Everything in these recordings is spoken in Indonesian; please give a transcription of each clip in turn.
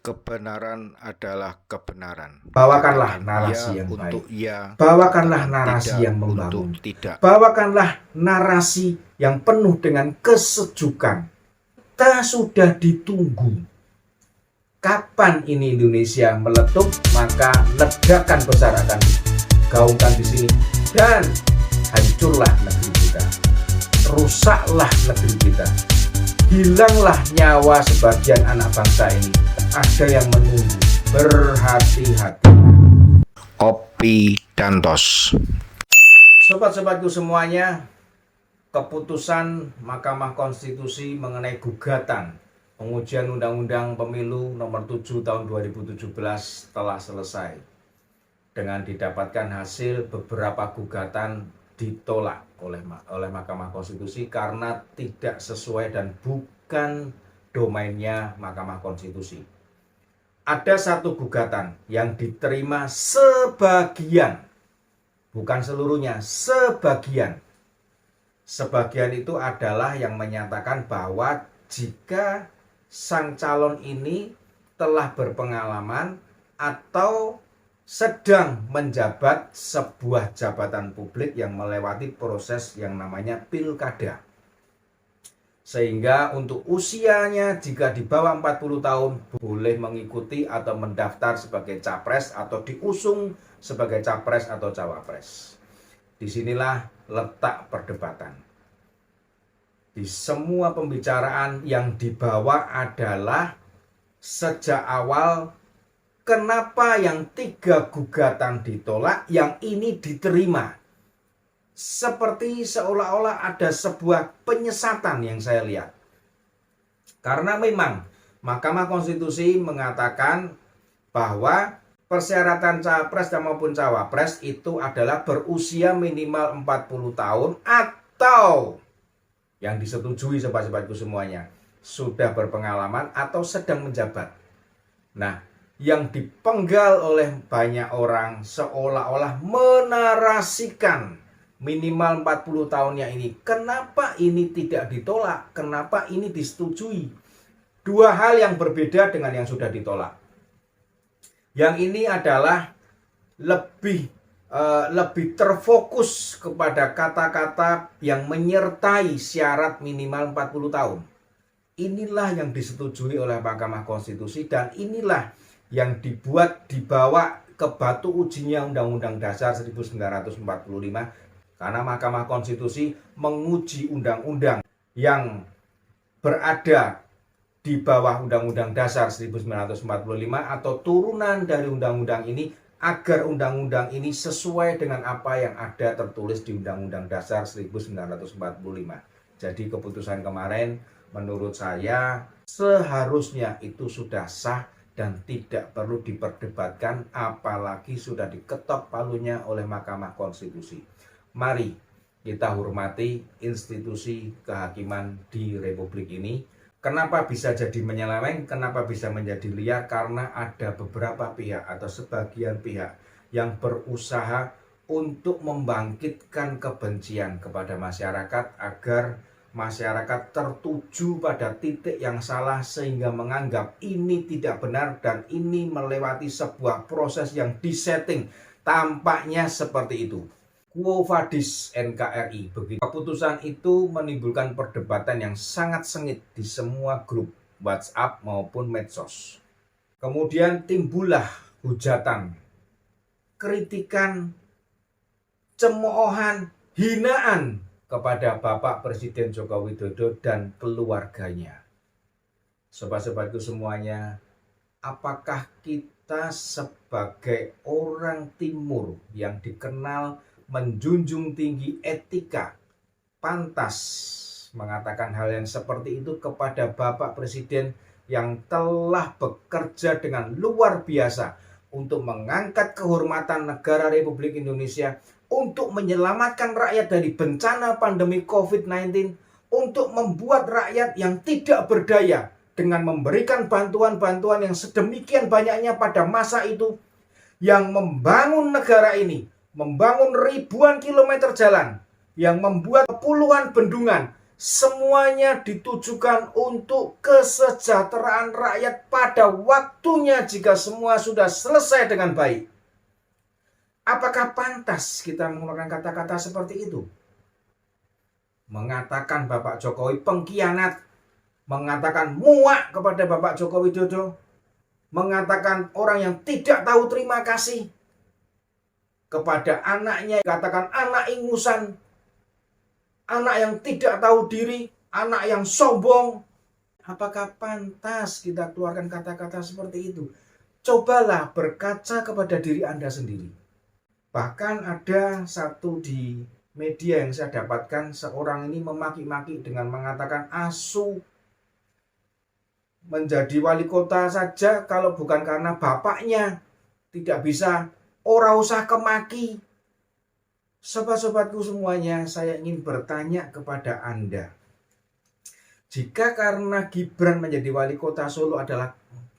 Kebenaran adalah kebenaran. Bawakanlah Katakan narasi ya yang untuk baik. ya, Bawakanlah katakan narasi tidak yang untuk membangun. tidak. Bawakanlah narasi yang penuh dengan kesejukan. Kita sudah ditunggu. Kapan ini Indonesia meletup, maka ledakan besar akan digaungkan di sini dan hancurlah negeri kita. Rusaklah negeri kita. Hilanglah nyawa sebagian anak bangsa ini. Ada yang menunggu. Berhati-hati. Opi Dantos. Sobat-sobatku semuanya, keputusan Mahkamah Konstitusi mengenai gugatan pengujian Undang-Undang Pemilu nomor 7 tahun 2017 telah selesai. Dengan didapatkan hasil beberapa gugatan ditolak oleh Mahkamah Konstitusi karena tidak sesuai dan bukan domainnya Mahkamah Konstitusi. Ada satu gugatan yang diterima sebagian, bukan seluruhnya, sebagian. Sebagian itu adalah yang menyatakan bahwa jika sang calon ini telah berpengalaman atau sedang menjabat sebuah jabatan publik yang melewati proses yang namanya pilkada. Sehingga untuk usianya jika di bawah 40 tahun boleh mengikuti atau mendaftar sebagai capres atau diusung sebagai capres atau cawapres. Disinilah letak perdebatan. Di semua pembicaraan yang dibawa adalah sejak awal kenapa yang 3 gugatan ditolak, yang ini diterima. Seperti seolah-olah ada sebuah penyesatan yang saya lihat. Karena memang Mahkamah Konstitusi mengatakan bahwa persyaratan capres maupun cawapres itu adalah berusia minimal 40 tahun atau yang disetujui sobat-sobatku semuanya sudah berpengalaman atau sedang menjabat. Nah, yang dipenggal oleh banyak orang seolah-olah menarasikan minimal 40 tahunnya ini. Kenapa ini tidak ditolak? Kenapa ini disetujui? Dua hal yang berbeda dengan yang sudah ditolak. Yang ini adalah lebih terfokus kepada kata-kata yang menyertai syarat minimal 40 tahun. Inilah yang disetujui oleh Mahkamah Konstitusi dan inilah yang dibawa ke batu ujinya Undang-Undang Dasar 1945. Karena Mahkamah Konstitusi menguji undang-undang yang berada di bawah Undang-Undang Dasar 1945 atau turunan dari undang-undang ini agar undang-undang ini sesuai dengan apa yang ada tertulis di Undang-Undang Dasar 1945. Jadi keputusan kemarin menurut saya seharusnya itu sudah sah dan tidak perlu diperdebatkan, apalagi sudah diketok palunya oleh Mahkamah Konstitusi. Mari kita hormati institusi kehakiman di Republik ini. Kenapa bisa jadi menyeleweng? Kenapa bisa menjadi liar? Karena ada beberapa pihak atau sebagian pihak yang berusaha untuk membangkitkan kebencian kepada masyarakat agar masyarakat tertuju pada titik yang salah sehingga menganggap ini tidak benar dan ini melewati sebuah proses yang disetting. Tampaknya seperti itu. Quo vadis NKRI. Begitu keputusan itu menimbulkan perdebatan yang sangat sengit di semua grup WhatsApp maupun medsos. Kemudian timbullah hujatan, kritikan, cemoohan, hinaan kepada Bapak Presiden Joko Widodo dan keluarganya. Sobat-sobatku semuanya, apakah kita sebagai orang Timur yang dikenal menjunjung tinggi etika pantas mengatakan hal yang seperti itu kepada Bapak Presiden yang telah bekerja dengan luar biasa untuk mengangkat kehormatan negara Republik Indonesia, untuk menyelamatkan rakyat dari bencana pandemi COVID-19, untuk membuat rakyat yang tidak berdaya dengan memberikan bantuan-bantuan yang sedemikian banyaknya pada masa itu, yang membangun negara ini, membangun ribuan kilometer jalan, yang membuat puluhan bendungan, semuanya ditujukan untuk kesejahteraan rakyat pada waktunya jika semua sudah selesai dengan baik. Apakah pantas kita mengeluarkan kata-kata seperti itu? Mengatakan Bapak Jokowi pengkhianat, mengatakan muak kepada Bapak Joko Widodo, mengatakan orang yang tidak tahu terima kasih kepada anaknya, katakan anak ingusan, anak yang tidak tahu diri, anak yang sombong. Apakah pantas kita keluarkan kata-kata seperti itu? Cobalah berkaca kepada diri Anda sendiri. Bahkan ada satu di media yang saya dapatkan, seorang ini memaki-maki dengan mengatakan asu menjadi wali kota saja kalau bukan karena bapaknya tidak bisa, ora usah kemaki. Sobat-sobatku semuanya, saya ingin bertanya kepada Anda. Jika karena Gibran menjadi wali kota Solo adalah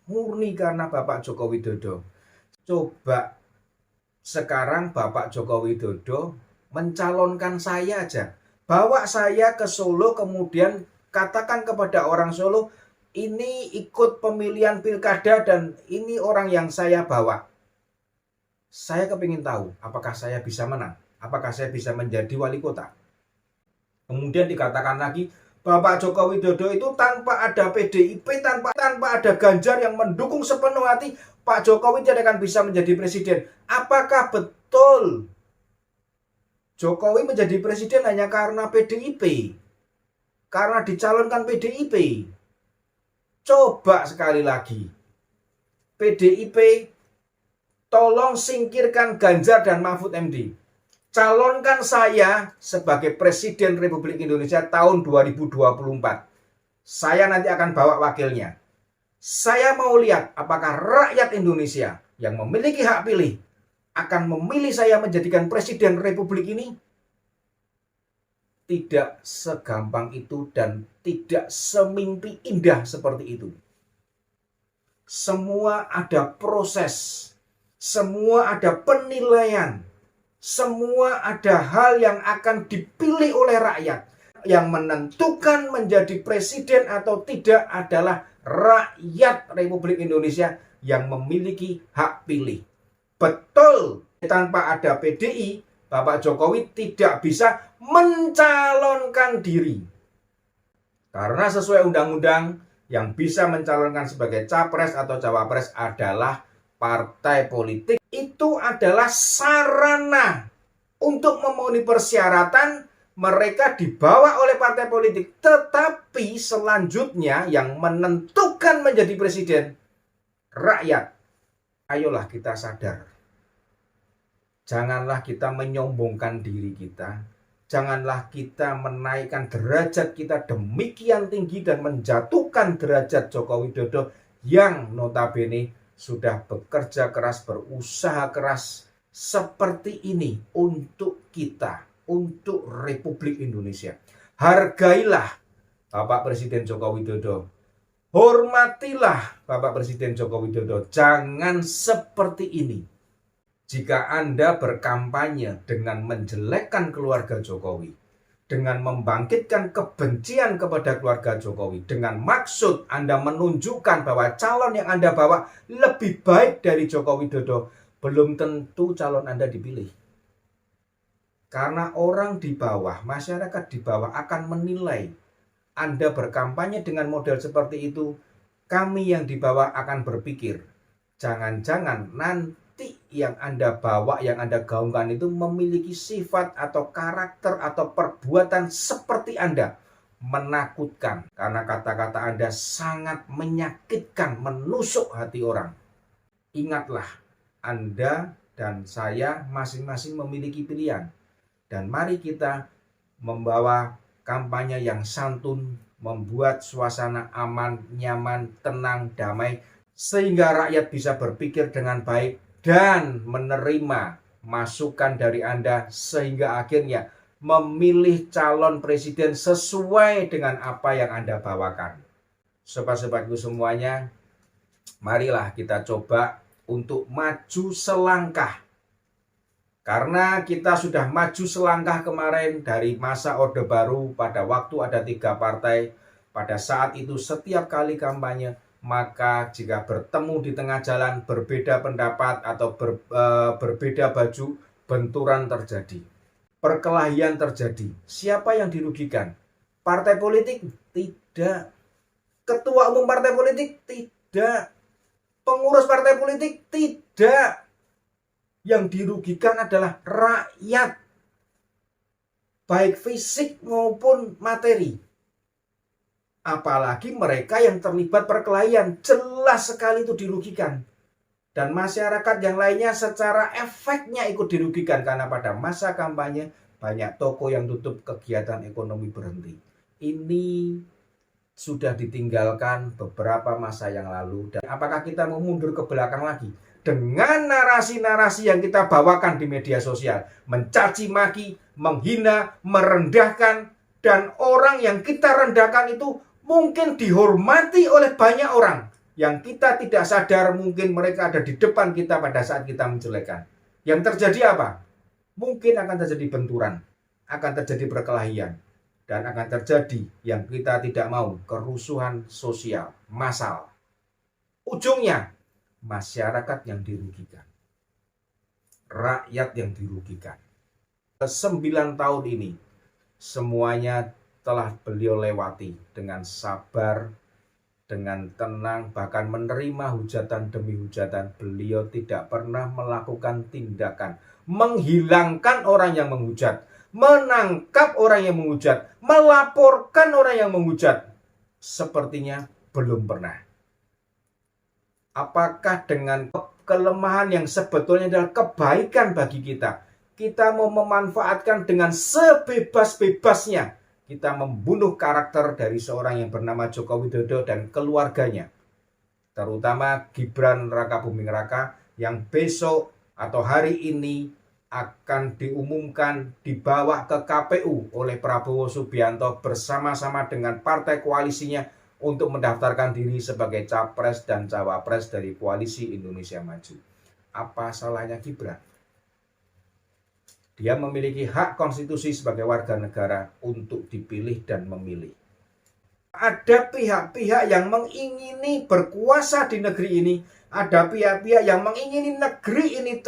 murni karena Bapak Joko Widodo, coba sekarang Bapak Joko Widodo mencalonkan saya aja. Bawa saya ke Solo, kemudian katakan kepada orang Solo, ini ikut pemilihan pilkada dan ini orang yang saya bawa. Saya kepingin tahu apakah saya bisa menang. Apakah saya bisa menjadi wali kota? Kemudian dikatakan lagi, Bapak Joko Widodo itu tanpa ada PDIP, tanpa ada Ganjar yang mendukung sepenuh hati, Pak Jokowi tidak akan bisa menjadi presiden. Apakah betul Jokowi menjadi presiden hanya karena PDIP? Karena dicalonkan PDIP? Coba sekali lagi. PDIP, tolong singkirkan Ganjar dan Mahfud MD. Calonkan saya sebagai Presiden Republik Indonesia tahun 2024. Saya nanti akan bawa wakilnya. Saya mau lihat apakah rakyat Indonesia yang memiliki hak pilih akan memilih saya menjadikan Presiden Republik ini. Tidak segampang itu dan tidak semimpi indah seperti itu. Semua ada proses, semua ada penilaian. Semua ada hal yang akan dipilih oleh rakyat. Yang menentukan menjadi presiden atau tidak adalah rakyat Republik Indonesia yang memiliki hak pilih. Betul, tanpa ada PDI, Bapak Jokowi tidak bisa mencalonkan diri. Karena sesuai undang-undang, yang bisa mencalonkan sebagai capres atau cawapres adalah partai politik. Itu adalah sarana untuk memenuhi persyaratan, mereka dibawa oleh partai politik. Tetapi selanjutnya yang menentukan menjadi presiden rakyat. Ayolah kita sadar. Janganlah kita menyombongkan diri kita. Janganlah kita menaikkan derajat kita demikian tinggi dan menjatuhkan derajat Joko Widodo yang notabene sudah bekerja keras, berusaha keras seperti ini untuk kita, untuk Republik Indonesia. Hargailah Bapak Presiden Joko Widodo. Hormatilah Bapak Presiden Joko Widodo. Jangan seperti ini. Jika Anda berkampanye dengan menjelekkan keluarga Jokowi, dengan membangkitkan kebencian kepada keluarga Jokowi, dengan maksud Anda menunjukkan bahwa calon yang Anda bawa lebih baik dari Joko Widodo, belum tentu calon Anda dipilih. Karena orang di bawah, masyarakat di bawah akan menilai Anda berkampanye dengan model seperti itu. Kami yang di bawah akan berpikir, jangan-jangan nanti yang Anda bawa, yang Anda gaungkan itu memiliki sifat atau karakter atau perbuatan seperti Anda. Menakutkan karena kata-kata Anda sangat menyakitkan, menusuk hati orang. Ingatlah, Anda dan saya masing-masing memiliki pilihan. Dan mari kita membawa kampanye yang santun, membuat suasana aman, nyaman, tenang, damai, sehingga rakyat bisa berpikir dengan baik dan menerima masukan dari Anda sehingga akhirnya memilih calon presiden sesuai dengan apa yang Anda bawakan. Sobat-sobatku semuanya, marilah kita coba untuk maju selangkah. Karena kita sudah maju selangkah kemarin dari masa Orde Baru pada waktu ada 3 partai. Pada saat itu setiap kali kampanye, maka jika bertemu di tengah jalan berbeda pendapat atau berbeda baju, benturan terjadi. Perkelahian terjadi. Siapa yang dirugikan? Partai politik? Tidak. Ketua umum partai politik? Tidak. Pengurus partai politik? Tidak. Yang dirugikan adalah rakyat, baik fisik maupun materi. Apalagi mereka yang terlibat perkelahian, jelas sekali itu dirugikan. Dan masyarakat yang lainnya secara efeknya ikut dirugikan, karena pada masa kampanye banyak toko yang tutup, kegiatan ekonomi berhenti. Ini sudah ditinggalkan beberapa masa yang lalu. Dan apakah kita mau mundur ke belakang lagi? Dengan narasi-narasi yang kita bawakan di media sosial, mencaci maki, menghina, merendahkan, dan orang yang kita rendahkan itu mungkin dihormati oleh banyak orang yang kita tidak sadar mungkin mereka ada di depan kita pada saat kita menjelekkan. Yang terjadi apa? Mungkin akan terjadi benturan, akan terjadi perkelahian, dan akan terjadi yang kita tidak mau, kerusuhan sosial massal. Ujungnya masyarakat yang dirugikan, rakyat yang dirugikan. 9 tahun ini semuanya telah beliau lewati dengan sabar, dengan tenang, bahkan menerima hujatan demi hujatan. Beliau tidak pernah melakukan tindakan menghilangkan orang yang menghujat, menangkap orang yang menghujat, melaporkan orang yang menghujat. Sepertinya belum pernah. Apakah dengan kelemahan yang sebetulnya adalah kebaikan bagi kita, kita mau memanfaatkan dengan sebebas-bebasnya, kita membunuh karakter dari seorang yang bernama Joko Widodo dan keluarganya, terutama Gibran Rakabuming Raka, yang besok atau hari ini akan diumumkan dibawa ke KPU oleh Prabowo Subianto bersama-sama dengan partai koalisinya untuk mendaftarkan diri sebagai capres dan cawapres dari Koalisi Indonesia Maju. Apa salahnya Gibran? Dia memiliki hak konstitusi sebagai warga negara untuk dipilih dan memilih. Ada pihak-pihak yang mengingini berkuasa di negeri ini. Ada pihak-pihak yang mengingini negeri ini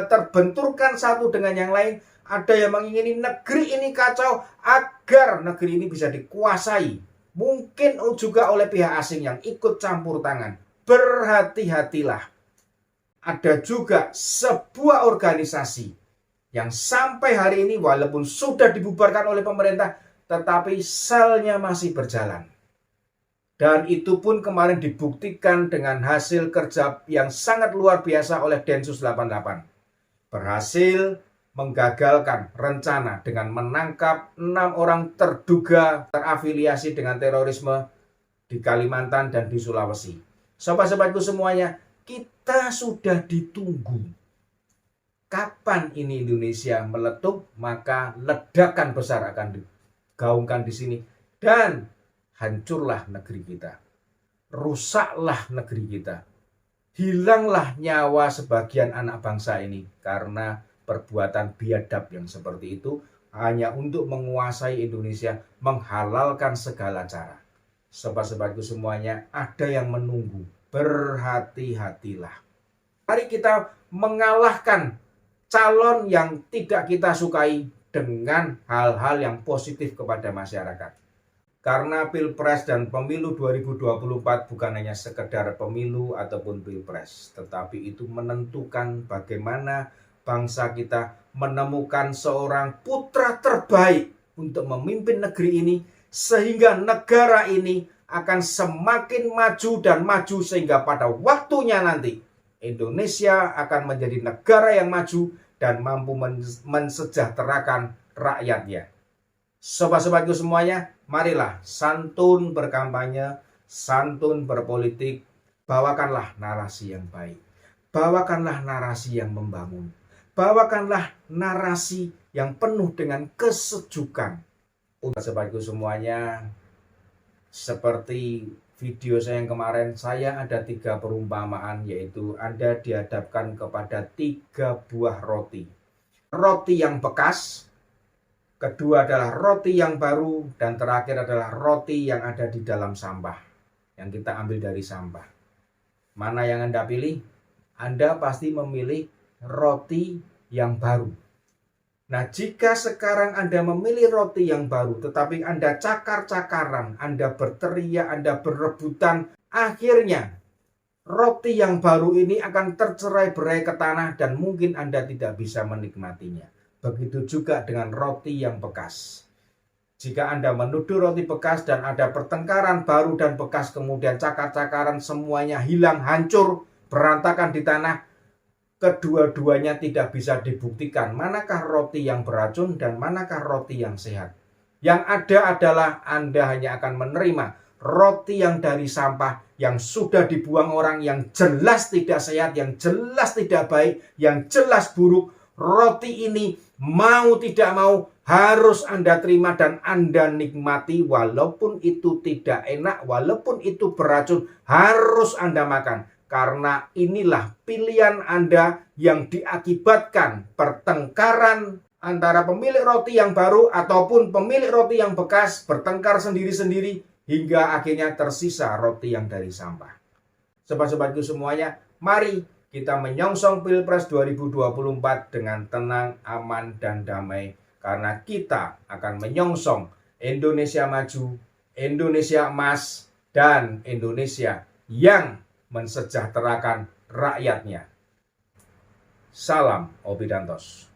terbenturkan satu dengan yang lain. Ada yang mengingini negeri ini kacau agar negeri ini bisa dikuasai. Mungkin juga oleh pihak asing yang ikut campur tangan. Berhati-hatilah. Ada juga sebuah organisasi yang sampai hari ini walaupun sudah dibubarkan oleh pemerintah, tetapi selnya masih berjalan. Dan itu pun kemarin dibuktikan dengan hasil kerja yang sangat luar biasa oleh Densus 88. Berhasil menggagalkan rencana dengan menangkap 6 orang terduga terafiliasi dengan terorisme di Kalimantan dan di Sulawesi. Sobat-sobatku semuanya, kita sudah ditunggu. Kapan ini Indonesia meletup, maka ledakan besar akan digaungkan di sini dan hancurlah negeri kita. Rusaklah negeri kita. Hilanglah nyawa sebagian anak bangsa ini karena perbuatan biadab yang seperti itu hanya untuk menguasai Indonesia, menghalalkan segala cara. Sobat-sobatku semuanya, ada yang menunggu. Berhati-hatilah. Mari kita mengalahkan calon yang tidak kita sukai dengan hal-hal yang positif kepada masyarakat. Karena Pilpres dan Pemilu 2024 bukan hanya sekedar pemilu ataupun Pilpres, tetapi itu menentukan bagaimana bangsa kita menemukan seorang putra terbaik untuk memimpin negeri ini, sehingga negara ini akan semakin maju dan maju, sehingga pada waktunya nanti Indonesia akan menjadi negara yang maju dan mampu mensejahterakan rakyatnya. Sobat-sobatku semuanya, marilah santun berkampanye, santun berpolitik, bawakanlah narasi yang baik, bawakanlah narasi yang membangun, bawakanlah narasi yang penuh dengan kesejukan. Sobatku semuanya, seperti video saya yang kemarin, saya ada 3 perumpamaan, yaitu Anda dihadapkan kepada 3 buah roti. roti yang bekas, kedua adalah roti yang baru, dan terakhir adalah roti yang ada di dalam sampah, yang kita ambil dari sampah. Mana yang Anda pilih? Anda pasti memilih roti yang baru. Nah, jika sekarang Anda memilih roti yang baru, tetapi Anda cakar-cakaran, Anda berteriak, Anda berebutan, akhirnya roti yang baru ini akan tercerai-berai ke tanah dan mungkin Anda tidak bisa menikmatinya. Begitu juga dengan roti yang bekas. Jika Anda menuduh roti bekas dan ada pertengkaran baru dan bekas, kemudian cakar-cakaran semuanya hilang, hancur, berantakan di tanah, kedua-duanya tidak bisa dibuktikan manakah roti yang beracun dan manakah roti yang sehat. Yang ada adalah Anda hanya akan menerima roti yang dari sampah, yang sudah dibuang orang, yang jelas tidak sehat, yang jelas tidak baik, yang jelas buruk. Roti ini mau tidak mau harus Anda terima dan Anda nikmati, walaupun itu tidak enak, walaupun itu beracun, harus Anda makan. Karena inilah pilihan Anda yang diakibatkan pertengkaran antara pemilik roti yang baru ataupun pemilik roti yang bekas, bertengkar sendiri-sendiri hingga akhirnya tersisa roti yang dari sampah. Sobat-sobatku semuanya, mari kita menyongsong Pilpres 2024 dengan tenang, aman, dan damai. Karena kita akan menyongsong Indonesia maju, Indonesia emas, dan Indonesia yang mensejahterakan rakyatnya. Salam Obidantos.